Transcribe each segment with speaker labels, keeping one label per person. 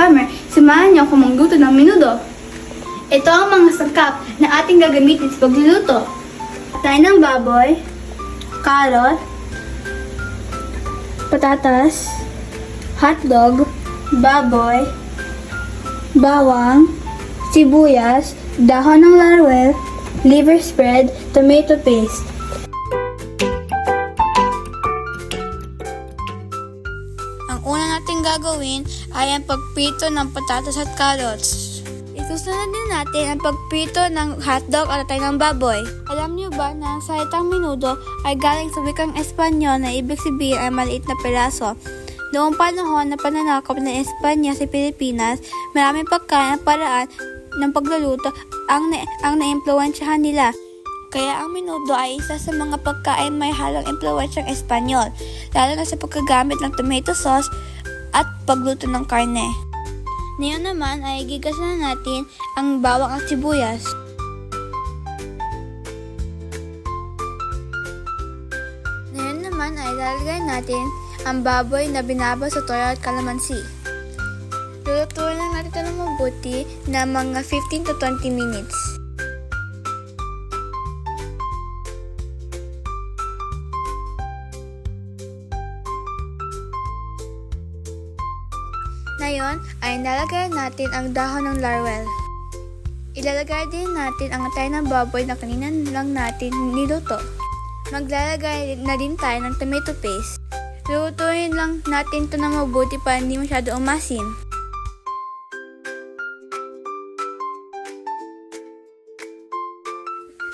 Speaker 1: summer, samahan niyo ako magluto ng menudo. Ito ang mga sangkap na ating gagamitin sa pagluluto. Tayo ng baboy, carrot, patatas, hotdog, baboy, bawang, sibuyas, dahon ng laurel, liver spread, tomato paste.
Speaker 2: Ang una natin gagawin ay ang pagprito ng patatas at carrots. Isusunod din natin ang pagprito ng hotdog at atay ng baboy. Alam niyo ba na ang salitang menudo ay galing sa wikang Espanyol na ibig sabihin ay maliit na peraso? Noong panahon na pananakop ng Espanya sa Pilipinas, maraming pagkain at paraan ng pagluluto ang naimpluwensyahan nila. Kaya ang menudo ay isa sa mga pagkain may halong impluwensyang Espanyol, lalo na sa pagkagamit ng tomato sauce at pagluto ng karne. Ngayon naman ay gigasan na natin ang bawang at sibuyas. Ngayon naman ay lalagay natin ang baboy na binabad sa toyo at kalamansi. Lulutuin lang natin ito ng mabuti na mga 15 to 20 minutes. Ngayon ay nalagay natin ang dahon ng laurel. Ilalagay din natin ang atay ng baboy na kanina lang natin niluto. Maglalagay na din tayo ng tomato paste. Lulutuin lang natin ito ng mabuti para hindi masyado umasim.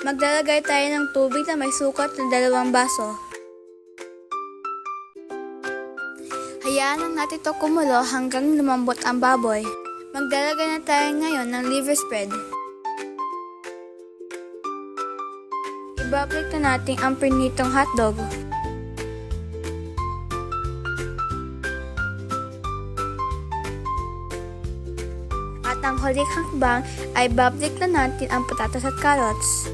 Speaker 2: Maglalagay tayo ng tubig na may sukat na 2 baso. Hayaan lang natin ito kumulo hanggang lumambot ang baboy. Maglalagay na tayo ngayon ng liver spread. Ibabalik na natin ang prinitong hotdog. At ang huling hakbang ay babalik na natin ang patatas at carrots.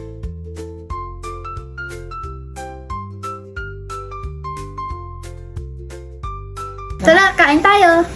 Speaker 1: Tara, kain tayo!